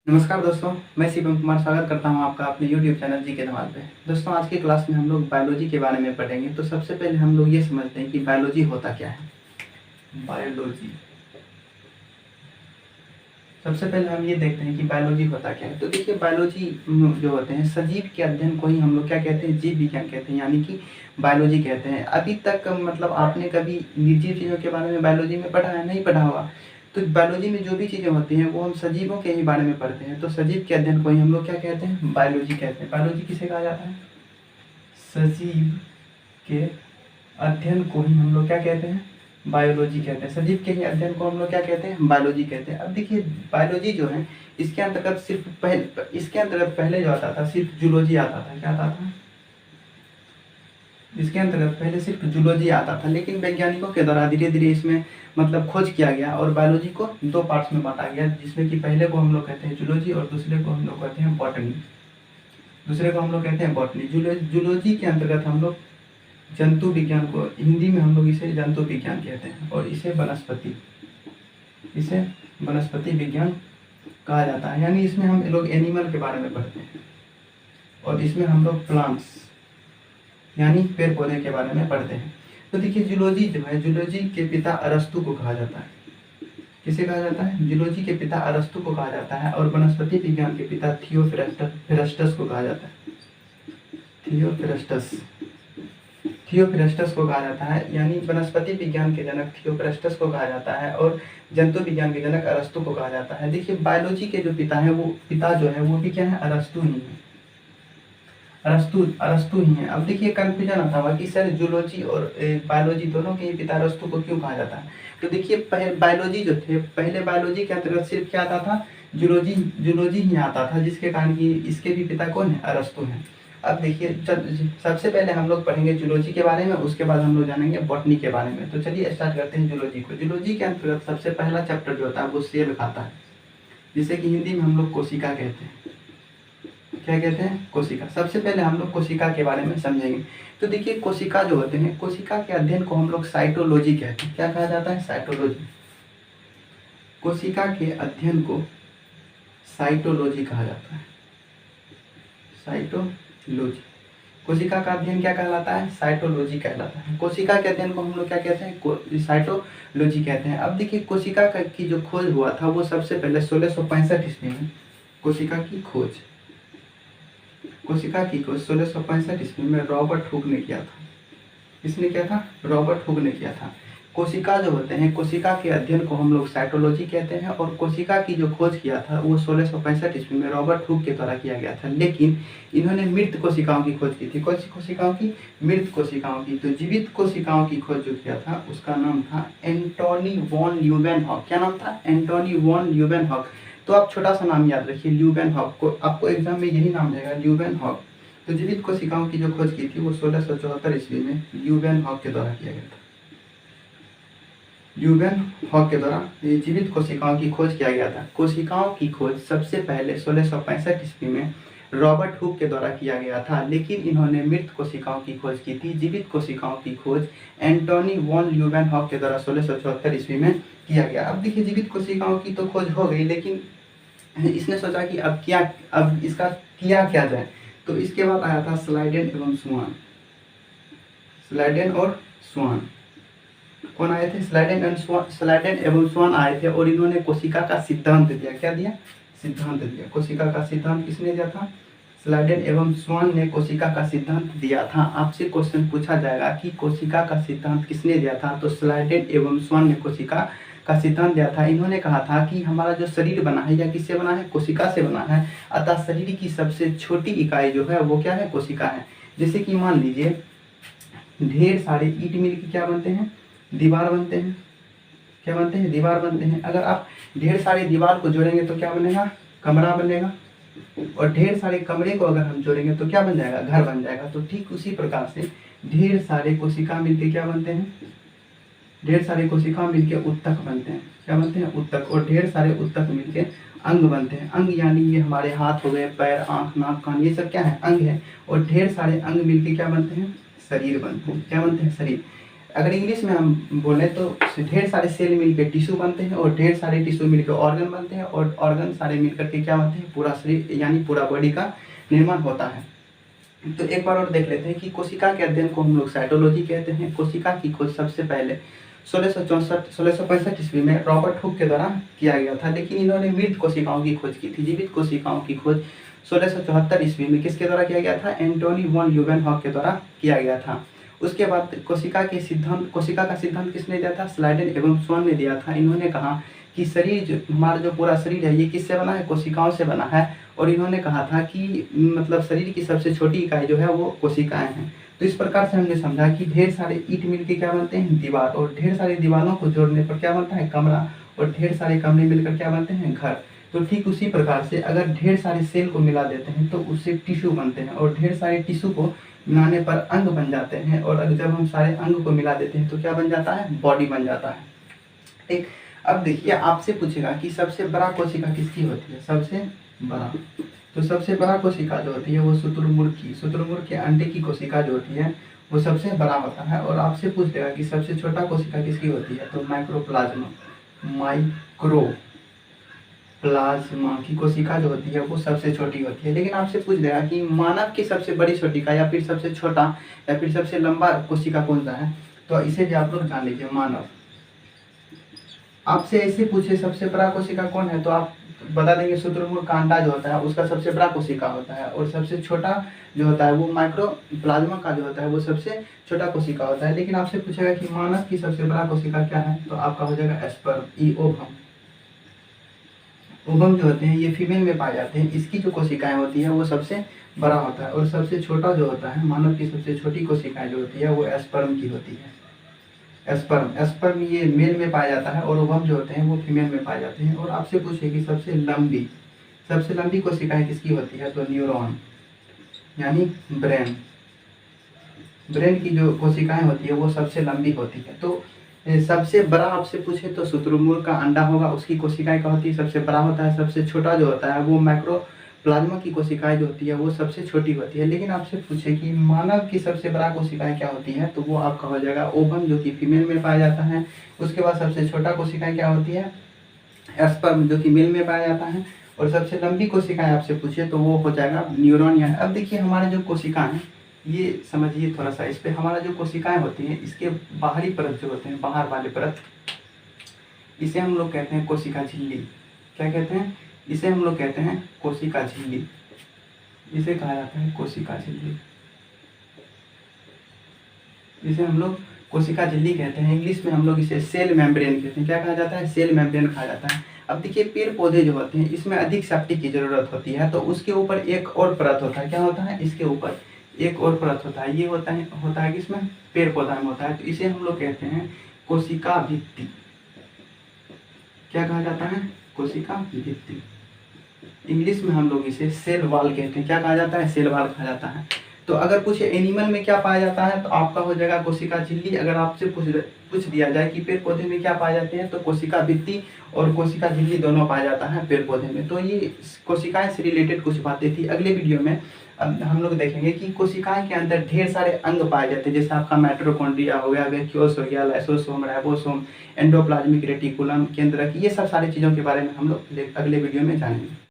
नमस्कार दोस्तों, मैं शिवम कुमार स्वागत करता हूं आपका अपने YouTube चैनल जी के धमाल पे। दोस्तों, आज की क्लास में हम लोग बायोलॉजी के बारे में पढ़ेंगे। तो सबसे पहले हम लोग ये समझते हैं कि बायोलॉजी होता क्या है। बायोलॉजी, सबसे पहले हम ये देखते हैं कि बायोलॉजी होता क्या है। तो देखिए, बायोलॉजी जो होते हैं सजीव के अध्ययन को ही हम लोग क्या कहते हैं, जीव विज्ञान कहते हैं, यानी कि बायोलॉजी कहते हैं। अभी तक मतलब आपने कभी निर्जीव चीज़ों के बारे में बायोलॉजी में पढ़ा है? नहीं पढ़ा होगा। तो बायोलॉजी में जो भी चीज़ें होती हैं वो हम सजीवों के ही बारे में पढ़ते हैं। तो सजीव के अध्ययन को ही हम लोग क्या कहते हैं, बायोलॉजी कहते हैं। बायोलॉजी किसे कहा जाता है? सजीव के अध्ययन को ही हम लोग क्या कहते हैं, बायोलॉजी कहते हैं। सजीव के ही अध्ययन को हम लोग क्या कहते हैं, बायोलॉजी कहते हैं। अब देखिए, बायोलॉजी जो है इसके अंतर्गत इसके अंतर्गत पहले जो आता था सिर्फ जूलॉजी आता था। क्या आता था? इसके अंतर्गत पहले सिर्फ जूलॉजी आता था, लेकिन वैज्ञानिकों के द्वारा धीरे धीरे इसमें मतलब खोज किया गया और बायोलॉजी को दो पार्ट्स में बांटा गया, जिसमें कि पहले को हम लोग कहते हैं जूलॉजी और दूसरे को हम लोग कहते हैं बॉटनी। जूलॉजी के अंतर्गत हम लोग जंतु विज्ञान को, हिंदी में हम लोग इसे जंतु विज्ञान कहते हैं, और इसे वनस्पति विज्ञान कहा जाता है। यानी इसमें हम लोग एनिमल के बारे में पढ़ते हैं, और इसमें हम लोग प्लांट्स यानी पेड़ पौधे के बारे में पढ़ते हैं। तो देखिए, जूलॉजी जो है, जूलॉजी के पिता अरस्तु को कहा जाता है। किसे कहा जाता है? जूलॉजी के पिता अरस्तु को कहा जाता है, और वनस्पति विज्ञान के पिता थियोफ्रास्टस को कहा जाता है। थियोफ्रास्टस को कहा जाता है, यानी वनस्पति विज्ञान के जनक थियोफ्रास्टस को कहा जाता है, और जंतु विज्ञान के जनक अरस्तु को कहा जाता है। देखिए, बायोलॉजी के जो पिता है, वो पिता जो है वो भी क्या है, अरस्तु ही है। अरस्तु ही है। अब देखिए, कंफ्यूजन आता हुआ कि सर जूलॉजी और बायोलॉजी दोनों के ही पिता अरस्तु को क्यों कहा जाता है। तो देखिए, बायोलॉजी जो थे, पहले बायोलॉजी के अंतर्गत सिर्फ क्या आता था, जूलॉजी ही आता था, जिसके कारण कि इसके भी पिता कौन है, अरस्तु हैं। अब देखिए, सबसे पहले हम लोग पढ़ेंगे जूलॉजी के बारे में, उसके बाद हम लोग जानेंगे बॉटनी के बारे में। तो चलिए स्टार्ट करते हैं जूलॉजी को। जूलॉजी के अंतर्गत सबसे पहला चैप्टर जो होता है वो सेल खाता है, जिसे कि हिंदी में हम लोग कोशिका कहते हैं। क्या कहते हैं? कोशिका। सबसे पहले हम लोग कोशिका के बारे में समझेंगे। तो देखिए, कोशिका जो होते हैं, कोशिका के अध्ययन को हम लोग साइटोलॉजी कहते हैं। क्या कहा जाता है? साइटोलॉजी। कोशिका के अध्ययन को साइटोलॉजी कहा जाता है। साइटोलॉजी। कोशिका का अध्ययन क्या कहलाता है? साइटोलॉजी कहलाता है। कोशिका के अध्ययन को हम लोग क्या कहते हैं? साइटोलॉजी कहते हैं। अब देखिए, कोशिका की जो खोज हुआ था वो सबसे पहले 1665 ईस्वी में कोशिका की खोज 1665 ईस्वी में रॉबर्ट हुक ने किया था। किसने किया था? रॉबर्ट हुक ने किया था। कोशिका जो होते हैं, कोशिका के अध्ययन को हम लोग साइटोलॉजी कहते हैं, और कोशिका की जो खोज किया था वो 1665 ईस्वी में रॉबर्ट हुक के द्वारा किया गया था। लेकिन इन्होंने मृत कोशिकाओं की खोज की थी। कौन सी कोशिकाओं की? मृत कोशिकाओं की। तो जीवित कोशिकाओं की खोज जो किया था उसका नाम था एंटोनी वॉन ल्यूवेनहॉक। क्या नाम था? Antony von Leeuwenhoek. तो आप छोटा सा नाम याद रखिए, ल्यूवेनहॉक को, आपको एग्जाम में यही नाम रहेगा, ल्यूवेनहॉक। तो जीवित कोशिकाओं की जो खोज की थी वो 1674 ईस्वी में ल्यूवेनहॉक के द्वारा किया गया था। ल्यूवेनहॉक के द्वारा जीवित कोशिकाओं की खोज किया गया था। कोशिकाओं की खोज सबसे पहले 1665 ईस्वी में रॉबर्ट हुक के द्वारा किया गया था, लेकिन इन्होंने मृत कोशिकाओं की खोज की थी। जीवित कोशिकाओं की खोज एंटोनी वॉन ल्यूवेनहॉक के द्वारा 1674 ईस्वी में किया गया। अब देखिए, जीवित कोशिकाओं की तो खोज हो गई, लेकिन इसने सोचा कि अब इसका किया क्या जाए। तो इसके बाद आया था स्लाइडेन एवं स्वान। स्लाइडेन और स्वान कौन आए थे? स्लाइडेन एवं स्वान आए थे, और इन्होंने कोशिका का सिद्धांत दिया। क्या दिया? सिद्धांत दिया। कोशिका का सिद्धांत किसने दिया था? स्लाइडेन एवं स्वान ने कोशिका का सिद्धांत दिया था। आपसे क्वेश्चन पूछा जाएगा कि कोशिका का सिद्धांत किसने दिया था, तो स्लाइडेन एवं स्वान ने कोशिका का सिद्धांत दिया था। इन्होंने कहा था कि हमारा जो शरीर बना है, या किससे बना है? कोशिका से बना है। अतः शरीर की सबसे छोटी इकाई जो है वो क्या है? कोशिका है। जैसे कि मान लीजिए, ढेर सारे ईंट मिलकर क्या बनते हैं? दीवार बनते हैं। क्या बनते हैं? दीवार बनते हैं। अगर आप ढेर सारे दीवार को जोड़ेंगे तो क्या बनेगा? कमरा बनेगा। और ढेर सारे कमरे को अगर हम जोड़ेंगे तो क्या बन जाएगा? घर बन जाएगा। तो ठीक उसी प्रकार से ढेर सारे कोशिका मिलके क्या बनते हैं? ढेर सारे कोशिका मिलके उत्तक बनते हैं। क्या बनते हैं? उत्तक। और ढेर सारे उत्तक मिलके अंग बनते हैं। अंग यानी ये हमारे हाथ हो गए, पैर, आंख, नाक, कान, ये सब क्या है? अंग है। और ढेर सारे अंग मिलके क्या बनते हैं? शरीर बनते हैं। क्या बनते हैं? शरीर। अगर इंग्लिश में हम बोलें तो ढेर सारे सेल मिलकर टिश्यू बनते हैं और ढेर सारे टिश्यू मिलकर ऑर्गन बनते हैं और ऑर्गन सारे मिलकर के क्या बनते हैं, पूरा शरीर यानी पूरा बॉडी का निर्माण होता है। तो एक बार और देख लेते हैं कि कोशिका के अध्ययन को हम लोग साइटोलॉजी कहते हैं। कोशिका की खोज सबसे पहले 1665 ईस्वी में रॉबर्ट हुक के द्वारा किया गया था, लेकिन इन्होंने मृत कोशिकाओं की खोज की थी। जीवित कोशिकाओं की खोज 1674 ईस्वी में किसके द्वारा किया गया था, एंटोनी वॉन ल्यूवेनहॉक के द्वारा किया गया था। उसके बाद कोशिका का सिद्धांत किसने दिया था, स्लाइडेन एवं स्वॉन ने दिया था। इन्होंने कहा कि शरीर हमारा जो पूरा शरीर है ये किससे बना है, कोशिकाओं से बना है। और इन्होंने कहा था कि मतलब शरीर की सबसे छोटी इकाई जो है वो कोशिकाएं हैं। तो इस प्रकार से हमने समझा कि ढेर सारे ईंट मिलकर क्या बनते हैं, दीवार, और ढेर सारी दीवारों को जोड़ने पर क्या बनता है, कमरा, और ढेर सारे कमरे मिलकर क्या बनते हैं, घर। तो ठीक उसी प्रकार से अगर ढेर सारे सेल को मिला देते हैं तो उससे टिश्यू बनते हैं, और ढेर सारे टिश्यू को मिलाने पर अंग बन जाते हैं, और जब हम सारे अंग को मिला देते हैं तो क्या बन जाता है, बॉडी बन जाता है। ठीक, अब देखिए आपसे पूछेगा कि सबसे बड़ा कोशिका किसकी होती है, सबसे बड़ा। तो सबसे बड़ा कोशिका जो होती है वो शुतुरमुर्ग के अंडे की कोशिका जो होती है वो सबसे बड़ा होता है। और आपसे पूछ लेगा कि सबसे छोटा कोशिका किसकी होती है, तो माइक्रोप्लाज्मा की कोशिका जो होती है वो सबसे छोटी होती है। लेकिन आपसे पूछ लेगा कि मानव की सबसे बड़ी कोशिका या फिर सबसे छोटा या फिर सबसे लंबा कोशिका कौन सा है, तो इसे भी आप लोग जान लीजिए, मानव। आपसे ऐसे पूछे सबसे बड़ा कोशिका कौन है, तो आप बता देंगे शुतुरमुर्ग का अंडा जो होता है उसका सबसे बड़ा कोशिका होता है, और सबसे छोटा जो होता है वो माइक्रोप्लाज्मा का जो होता है वो सबसे छोटा कोशिका होता है। लेकिन आपसे पूछेगा कि मानव की सबसे बड़ा कोशिका क्या है, तो आपका हो जाएगा स्पर्म, ओवम। ओवम जो होते हैं ये फीमेल में पाए जाते हैं। इसकी जो कोशिकाएं होती है वो सबसे बड़ा होता है, और सबसे छोटा जो होता है, मानव की सबसे छोटी कोशिकाएं जो होती है वो स्पर्म की होती है। स्पर्म ये मेल में पाया जाता है, और ओवम जो होते हैं वो फीमेल में पाए जाते हैं। और आपसे पूछे कि सबसे लंबी कोशिकाएं किसकी होती है, तो न्यूरॉन यानी ब्रेन की जो कोशिकाएं होती है वो सबसे लंबी होती है। तो सबसे बड़ा आपसे पूछे तो शुतुरमुर्ग का अंडा होगा, उसकी कोशिकाएं क्या होती है, सबसे बड़ा होता है। सबसे छोटा जो होता है वो माइक्रोप्लाज्मा की कोशिकाएं जो होती है वो सबसे छोटी होती है। लेकिन आपसे पूछे कि मानव की सबसे बड़ा कोशिकाएं क्या होती है, तो वो आपका हो जाएगा ओवम, जो कि फीमेल में पाया जाता है। उसके बाद सबसे छोटा कोशिकाएं क्या होती है, स्पर्म, जो कि मेल में पाया जाता है। और सबसे लंबी कोशिकाएं आपसे पूछे तो वो हो जाएगा न्यूरॉन। या अब देखिए हमारे जो कोशिकाएं हैं ये समझिए थोड़ा सा, इस पे हमारा जो कोशिकाएं होती हैं इसके बाहरी परत जो होते हैं, बाहर वाले परत, इसे हम लोग कहते हैं कोशिका झिल्ली। क्या कहते हैं, इसे हम लोग कहते हैं कोशिका झिल्ली। इसे कहा जाता है कोशिका झिल्ली, इसे हम लोग कोशिका झिल्ली कहते हैं। इंग्लिश में हम लोग इसे सेल मेम्ब्रेन कहते हैं। क्या कहा जाता है, सेल मेम्ब्रेन कहा जाता है। अब देखिए पेड़ पौधे जो होते हैं इसमें अधिक शक्ति की जरूरत होती है, तो उसके ऊपर एक और परत होता है। क्या होता है, इसके ऊपर एक और परत होता है। ये होता है किसमें, पेड़ पौधा में होता है। तो इसे हम लोग कहते हैं कोशिका भित्ति। क्या कहा जाता है, कोशिका भित्ति। इंग्लिश में हम लोग इसे सेल वॉल कहते हैं। क्या कहा जाता है, सेल वॉल कहा जाता है। तो अगर पूछे एनिमल में क्या पाया जाता है, तो आपका हो जाएगा कोशिका झिल्ली। अगर आपसे पूछ दिया जाए कि पेड़ पौधे में क्या पाए जाते हैं, तो कोशिका भित्ति और कोशिका झिल्ली दोनों पाया जाता है पेड़ पौधे में। तो ये कोशिकाएं से रिलेटेड कुछ बातें थी। अगले वीडियो में अब हम लोग देखेंगे कि कोशिकाएं के अंदर ढेर सारे अंग पाए जाते हैं, जैसे आपका माइटोकॉन्ड्रिया हो गया, वैक्यूल्स हो गया, लाइसोसोम, राइबोसोम, एंडोप्लाज्मिक रेटिकुलम, केंद्रक, ये सब सारी चीज़ों के बारे में हम लोग अगले वीडियो में जानेंगे।